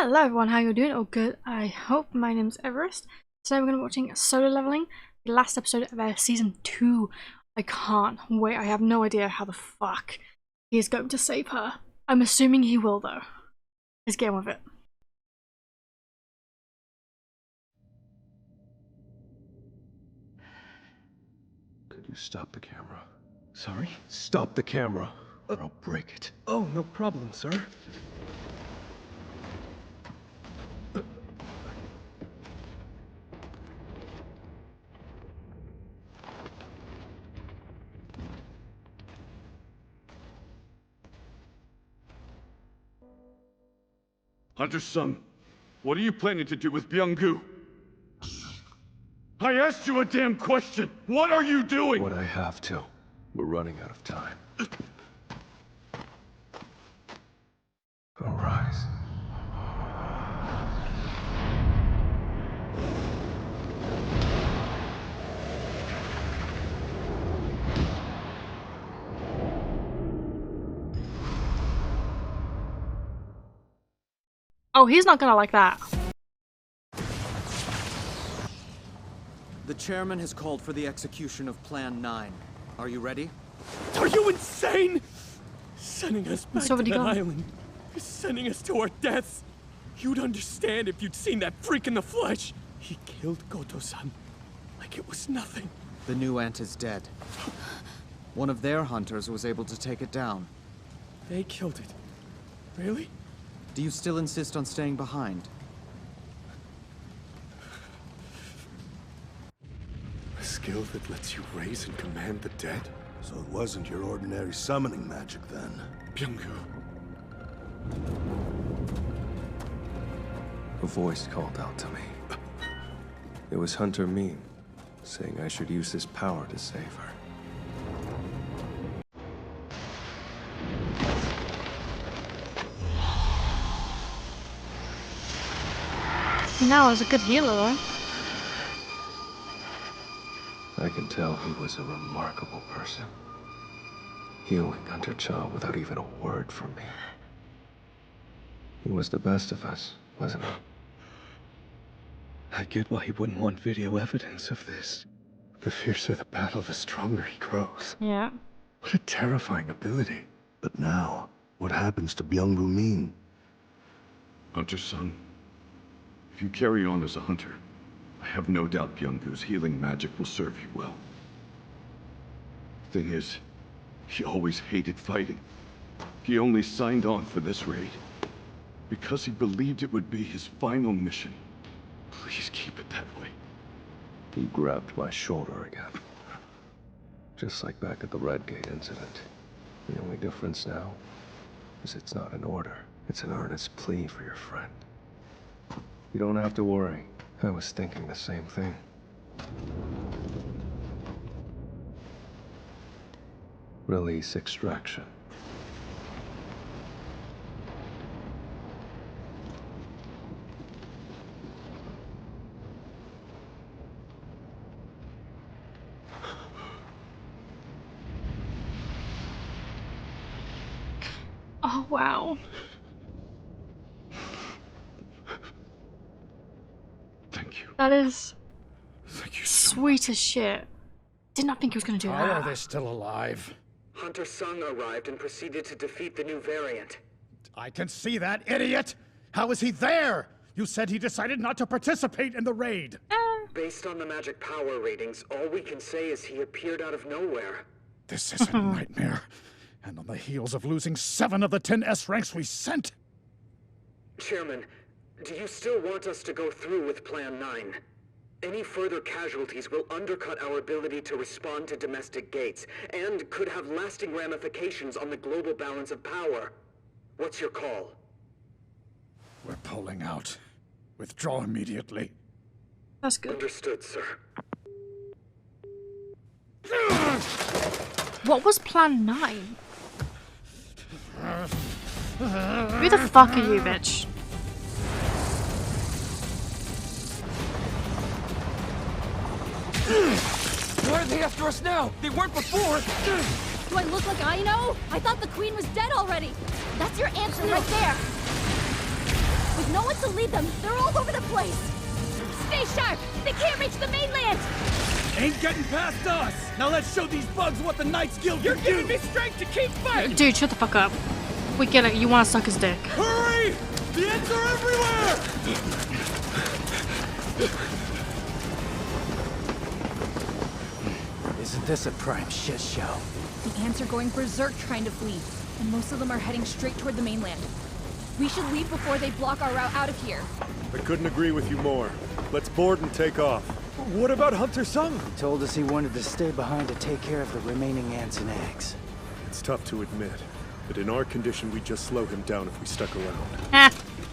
Hello everyone, how you doing? Oh good, I hope. My name's Everest. Today we're going to be watching Solo Leveling, the last episode of Season 2. I can't wait, I have no idea how the fuck he is going to save her. I'm assuming he will though. Let's get on with it. Could you stop the camera? Sorry? Stop the camera, or I'll break it. Oh, no problem, sir. Hunter's son, what are you planning to do with Byung-gu? I asked you a damn question! What are you doing? What I have to. We're running out of time. Arise. Oh, he's not gonna like that. The chairman has called for the execution of Plan 9. Are you ready? Are you insane? Sending us back to that gone. island. Sending us to our deaths. You'd understand if you'd seen that freak in the flesh. He killed Goto-san like it was nothing. The new ant is dead. One of their hunters was able to take it down. They killed it. Really? Do you still insist on staying behind? A skill that lets you raise and command the dead? So it wasn't your ordinary summoning magic then? Byung-gu. A voice called out to me. It was Hunter Min, saying I should use his power to save her. Now is a good healer though. I can tell he was a remarkable person. Healing Hunter Cha without even a word from me. He was the best of us, wasn't he? I get why he wouldn't want video evidence of this. The fiercer the battle, the stronger he grows. Yeah. What a terrifying ability. But now, what happens to Byung-gu Min? Hunter's son, if you carry on as a hunter, I have no doubt Byung-gu's healing magic will serve you well. Thing is, he always hated fighting. He only signed on for this raid because he believed it would be his final mission. Please keep it that way. He grabbed my shoulder again. Just like back at the Red Gate incident. The only difference now is it's not an order. It's an earnest plea for your friend. You don't have to worry. I was thinking the same thing. Release extraction. Oh wow. Thank you. That is Thank you so sweet as shit. Did not think he was gonna do How are that. they still alive? Hunter Sung arrived and proceeded to defeat the new variant. I can see that, idiot! How is he there? You said he decided not to participate in the raid. Based on the magic power ratings, all we can say is he appeared out of nowhere. This is a nightmare. And on the heels of losing 7 of the 10 S ranks we sent. Chairman, do you still want us to go through with Plan 9? Any further casualties will undercut our ability to respond to domestic gates, and could have lasting ramifications on the global balance of power. What's your call? We're pulling out. Withdraw immediately. That's good. Understood, sir. What was Plan 9? Who the fuck are you, bitch? Why are they after us now? They weren't before! Do I look like I know? I thought the queen was dead already. That's your answer right there. With No one to lead them. They're all over the place. Stay sharp. They can't reach the mainland. Ain't getting past us. Now let's show these bugs what the Knights Guild can do. You're giving me strength to keep fighting. Dude, shut the fuck up. We get it. You want to suck his dick. Hurry! The ants are everywhere! Isn't this a prime shit show? The ants are going berserk trying to flee, and most of them are heading straight toward the mainland. We should leave before they block our route out of here. I couldn't agree with you more. Let's board and take off. What about Hunter Sung? He told us he wanted to stay behind to take care of the remaining ants and eggs. It's tough to admit, but in our condition, we'd just slow him down if we stuck around. Ah.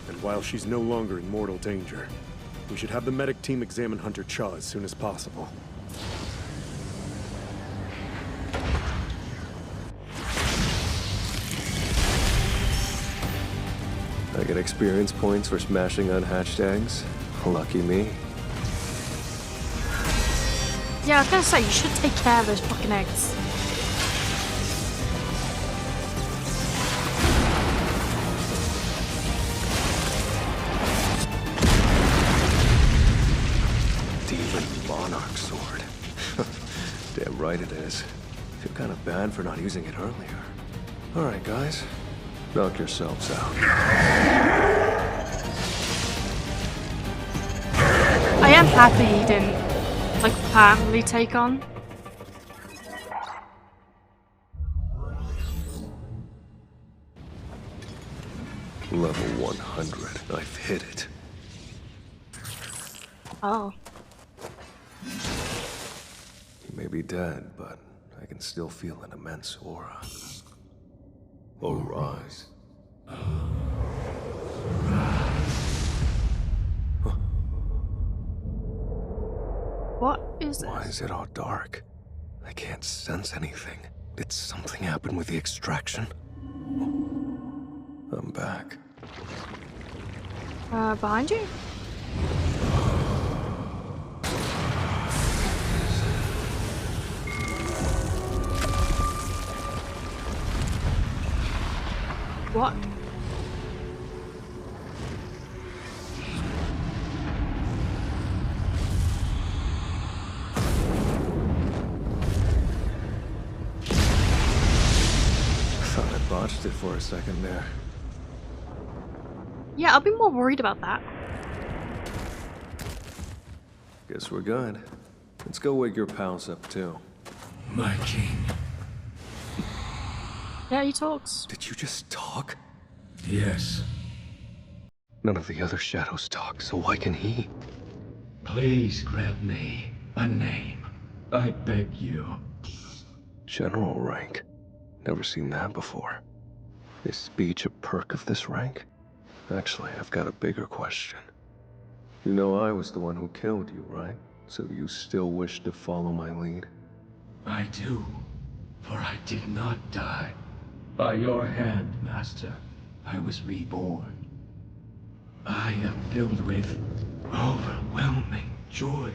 And while she's no longer in mortal danger, we should have the medic team examine Hunter Cha as soon as possible. I get experience points for smashing unhatched eggs. Lucky me. Yeah, I was gonna say, you should take care of those fucking eggs. Demon Monarch sword. Damn right it is. Feel kind of bad for not using it earlier. Alright, guys. Knock yourselves out. I am happy he didn't, like, permanently take on. Level 100. I've hit it. Oh. He may be dead, but I can still feel an immense aura. Arise. What is Why this? is it all dark? I can't sense anything. Did something happen with the extraction? I'm back. Behind you? What? Thought I botched it for a second there. Yeah, I'll be more worried about that. Guess we're good. Let's go wake your pals up too. My king. Yeah, he talks. Did you just talk? Yes. None of the other shadows talk, so why can he? Please grant me a name. I beg you. General rank. Never seen that before. Is speech a perk of this rank? Actually, I've got a bigger question. You know I was the one who killed you, right? So you still wish to follow my lead? I do, for I did not die. By your hand, Master, I was reborn. I am filled with overwhelming joy.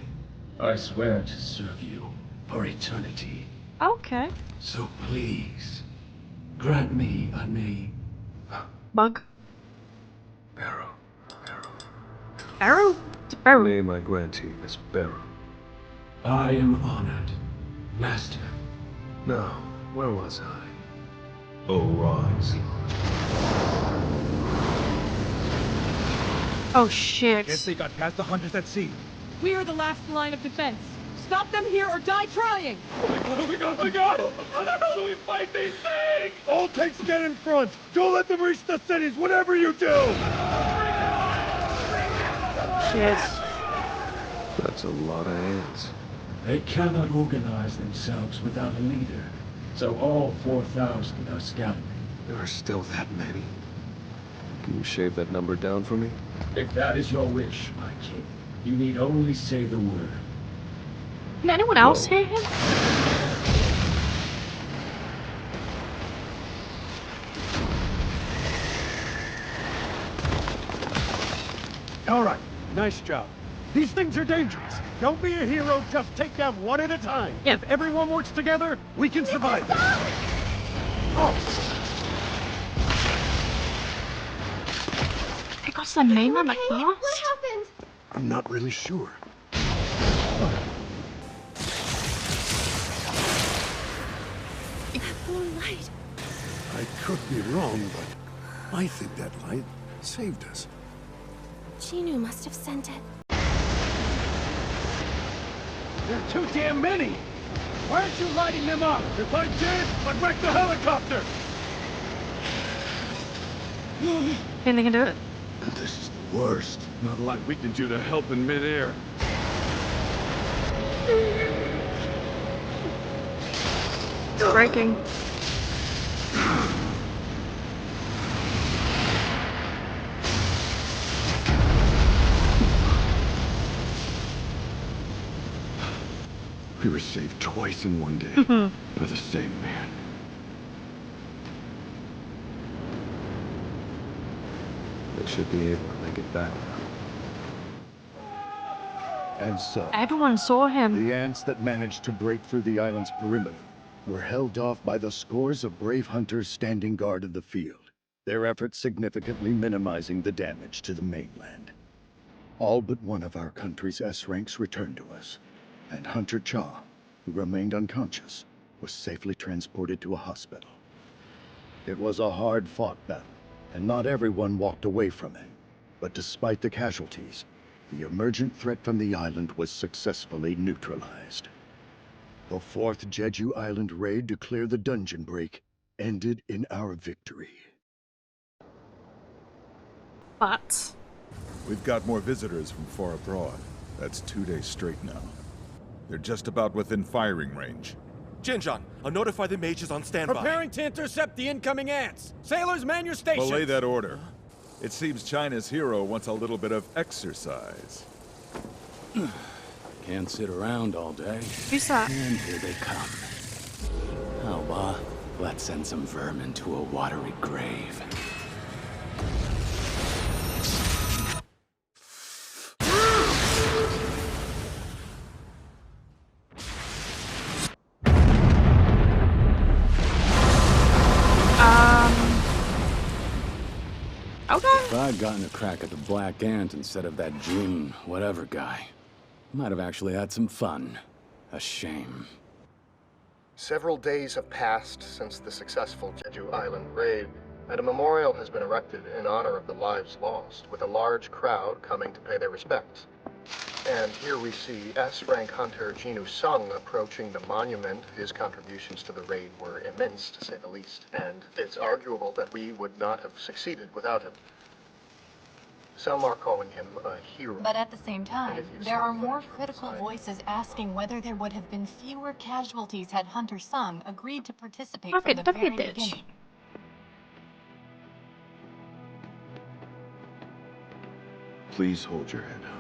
I swear to serve you for eternity. Okay. So please, grant me a name. Bug. Barrow. Barrow? It's a barrow. Name I grant you is Barrow. I am honored, Master. Now, where was I? Arise. Oh shit. Guess they got past the hunters at sea. We are the last line of defense. Stop them here or die trying! Oh my god! How do we fight these things? All tanks get in front! Don't let them reach the cities, whatever you do! Shit. That's a lot of ants. They cannot organize themselves without a leader, so all 4,000 are scouting. There are still that many. Can you shave that number down for me? If that is your wish, my king, you need only say the word. Can anyone else Whoa. hear him? All right, nice job. These things are dangerous. Don't be a hero, just take down one at a time. Yeah. If everyone works together, we can survive. Oh, Pick That's the mainland at Okay, last? what happened? I'm not really sure. That blue light. I could be wrong, but I think that light saved us. Jeju must have sent it. There are too damn many! Why aren't you lighting them up? If I did, I'd wreck the helicopter! Think they can do it? This is the worst. Not a lot we can do to help in midair. Breaking. We were saved twice in one day by the same man. They should be able to make it back now. And so, Everyone saw him. the ants that managed to break through the island's perimeter were held off by the scores of brave hunters standing guard of the field, their efforts significantly minimizing the damage to the mainland. All but one of our country's S-ranks returned to us, and Hunter Cha, who remained unconscious, was safely transported to a hospital. It was a hard-fought battle, and not everyone walked away from it. But despite the casualties, the emergent threat from the island was successfully neutralized. The fourth Jeju Island raid to clear the dungeon break ended in our victory. But We've got more visitors from far abroad. That's 2 days straight now. They're just about within firing range. Jinjan, I'll notify the mages on standby. Preparing to intercept the incoming ants. Sailors, man your stations. Belay that order. It seems China's hero wants a little bit of exercise. Can't sit around all day. who's that? And here they come. Oh, let's send some vermin to a watery grave. Okay. If I'd gotten a crack at the Black Ant instead of that June whatever guy, might have actually had some fun. A shame. Several days have passed since the successful Jeju Island raid, and a memorial has been erected in honor of the lives lost, with a large crowd coming to pay their respects. And here we see S-rank hunter Jeju Sung approaching the monument. His contributions to the raid were immense, to say the least, and it's arguable that we would not have succeeded without him. Some are calling him a hero. But at the same time, there are more critical voices asking whether there would have been fewer casualties had Hunter Sung agreed to participate from the very beginning. Please hold your head high.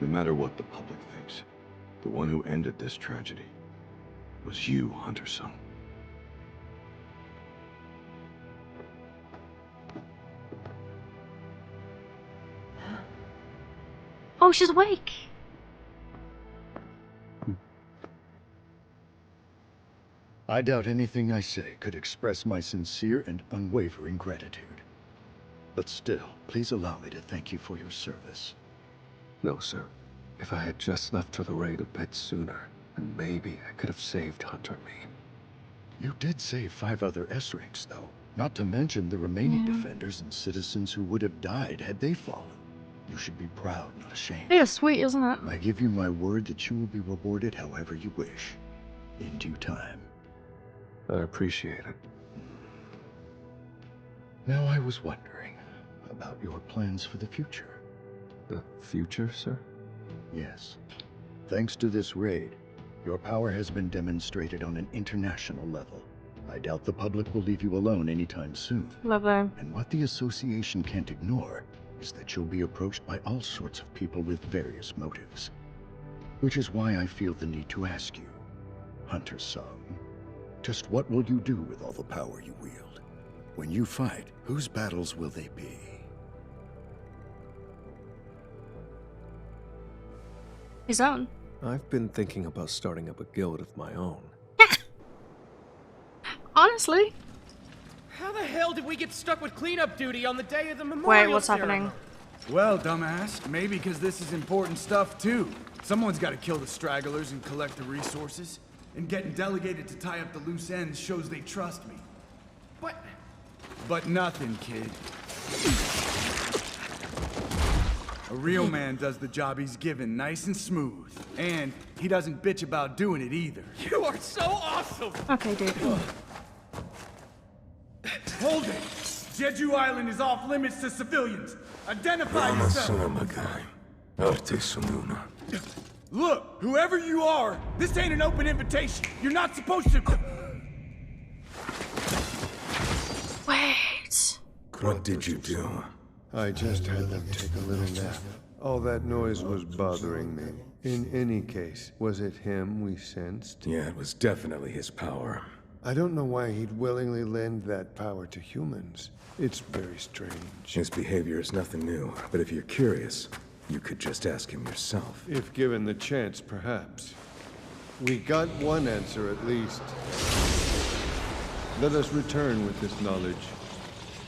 No matter what the public thinks, the one who ended this tragedy was you, Hunter Sung. Oh, she's awake. I doubt anything I say could express my sincere and unwavering gratitude. But still, please allow me to thank you for your service. No, sir. If I had just left for the raid a bit sooner, then maybe I could have saved Hunter and me. You did save 5 other S-ranks, though. Not to mention the remaining defenders and citizens who would have died had they fallen. You should be proud, not ashamed. Yeah, sweet, isn't it? I give you my word that you will be rewarded however you wish, in due time. I appreciate it. Now I was wondering about your plans for the future. The future, sir? Yes. Thanks to this raid, your power has been demonstrated on an international level. I doubt the public will leave you alone anytime soon. Lovely. And what the Association can't ignore is that you'll be approached by all sorts of people with various motives. Which is why I feel the need to ask you, Hunter Sung, just what will you do with all the power you wield? When you fight, whose battles will they be? His own. I've been thinking about starting up a guild of my own. Honestly. How the hell did we get stuck with cleanup duty on the day of the memorial Wait, what's ceremony? happening? Well, dumbass, maybe because this is important stuff too. Someone's got to kill the stragglers and collect the resources. And getting delegated to tie up the loose ends shows they trust me. But nothing, kid. A real man does the job he's given nice and smooth. And he doesn't bitch about doing it either. You are so awesome! Okay, dude. Hold it! Jeju Island is off limits to civilians. Identify yourself! Look, whoever you are, this ain't an open invitation. You're not supposed to... Wait. What did you do? I just had them take a little nap. All that noise was bothering me. In any case, was it him we sensed? Yeah, it was definitely his power. I don't know why he'd willingly lend that power to humans. It's very strange. His behavior is nothing new, but if you're curious, you could just ask him yourself. If given the chance, perhaps. We got one answer at least. Let us return with this knowledge.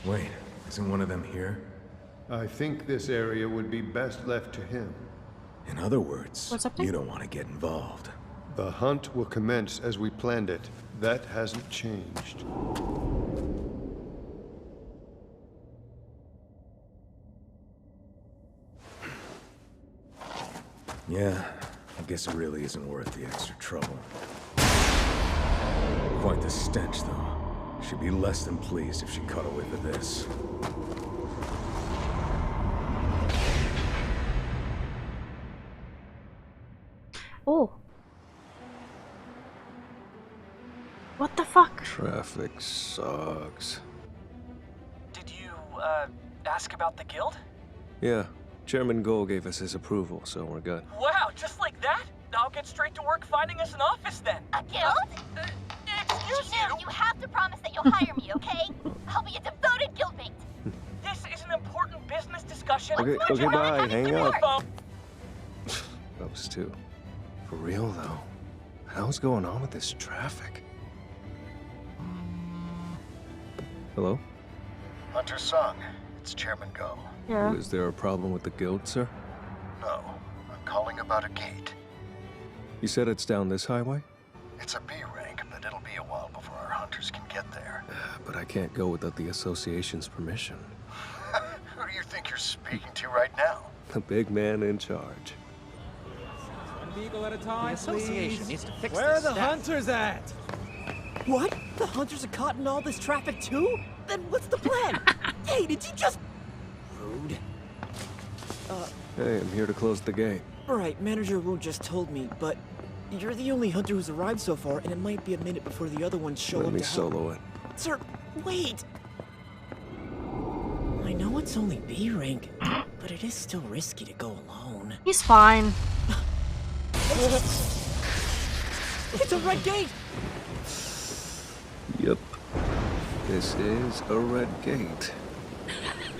Wait, isn't one of them here? I think this area would be best left to him. In other words, you don't want to get involved. The hunt will commence as we planned it. That hasn't changed. Yeah, I guess it really isn't worth the extra trouble. Quite the stench, though. She'd be less than pleased if she caught a whiff of this. Oh. What the fuck? Traffic sucks. Did you, ask about the guild? Yeah, Chairman Goh gave us his approval, so we're good. Wow, just like that? I'll get straight to work finding us an office then. A guild? Excuse you? You have to promise that you'll hire me, okay? I'll be a devoted guildmate. This is an important business discussion. Okay, bye. Hang up. Phone. Those two. For real, though. How's going on with this traffic? Hello? Hunter Sung, it's Chairman Go. Yeah. Is there a problem with the guild, sir? No, I'm calling about a gate. You said it's down this highway? It's a B rank, but it'll be a while before our hunters can get there. But I can't go without the association's permission. Who do you think you're speaking to right now? The big man in charge. One vehicle at a time, The association needs to fix Where are this the stuff. hunters at? What? The hunters are caught in all this traffic too? Then what's the plan? Hey, did you just... Rude. Hey, I'm here to close the gate. Right, Manager Wu just told me, but you're the only hunter who's arrived so far, and it might be a minute before the other ones show Let up me to help. solo it. Sir, wait! I know it's only B rank, but it is still risky to go alone. He's fine. It's a red gate! Yep. This is a red gate.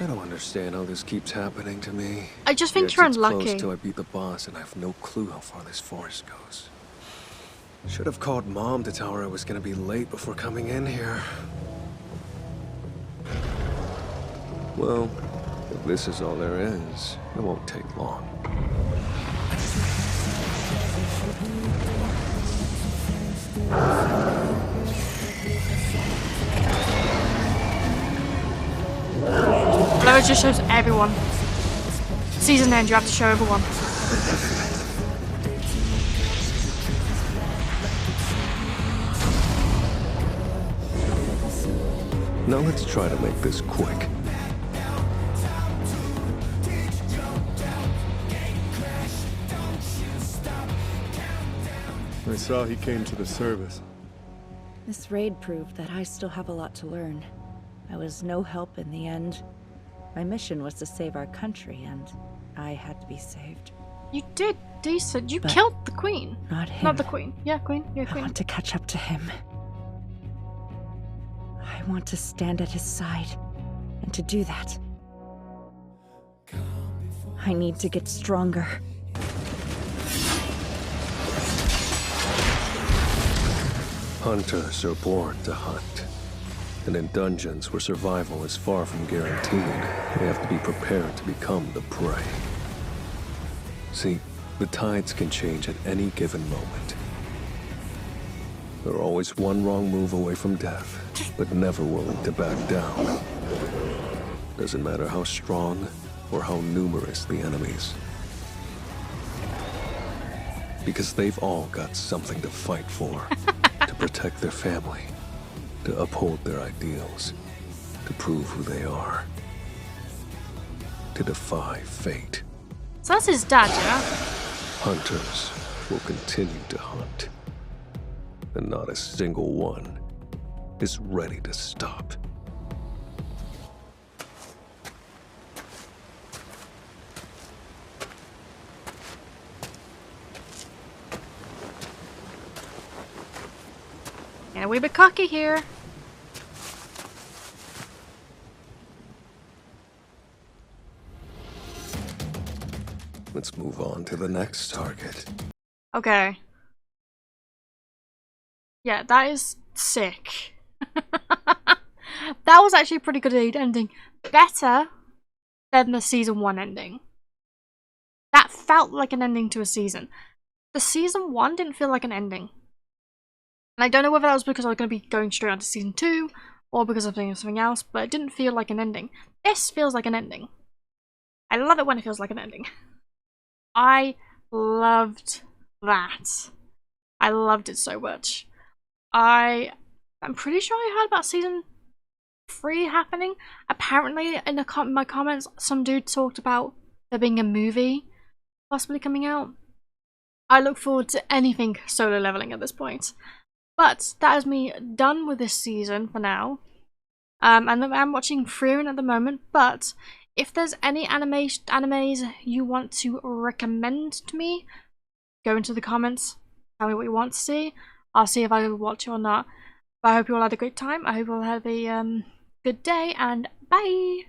I don't understand how this keeps happening to me. I just think The you're exit's unlucky. close till I beat the boss, and I have no clue how far this forest goes. Should have called Mom to tell her I was gonna be late before coming in here. Well, if this is all there is, it won't take long. No, it just shows everyone. Season end, you have to show everyone. Now let's try to make this quick. I saw he came to the service. This raid proved that I still have a lot to learn. I was no help in the end. My mission was to save our country, and I had to be saved. You did decent. You But killed the queen. Not him. Not the queen. Yeah, queen. Yeah, I queen. want to catch up to him. I want to stand at his side. And to do that, I need to get stronger. Hunters are born to hunt. And in dungeons where survival is far from guaranteed, they have to be prepared to become the prey. See, the tides can change at any given moment. They're always one wrong move away from death, but never willing to back down. Doesn't matter how strong or how numerous the enemies. Because they've all got something to fight for. To protect their family. To uphold their ideals. To prove who they are. To defy fate. So that's his dad, yeah? Hunters will continue to hunt. And not a single one is ready to stop. And a wee bit cocky here. Let's move on to the next target. Okay. Yeah, that is sick. That was actually a pretty good ending. Better than the season 1 ending. That felt like an ending to a season. The season 1 didn't feel like an ending. And I don't know whether that was because I was going to be going straight on to season 2 or because of something else, but it didn't feel like an ending. This feels like an ending. I love it when it feels like an ending. I loved that. I loved it so much. I'm pretty sure I heard about season 3 happening. Apparently, in my comments, some dude talked about there being a movie possibly coming out. I look forward to anything solo leveling at this point. But that is me done with this season for now. And I'm watching Frieren at the moment, but if there's any animes you want to recommend to me, go into the comments, tell me what you want to see. I'll see if I will watch it or not. But I hope you all had a great time. I hope you all have a good day, and bye!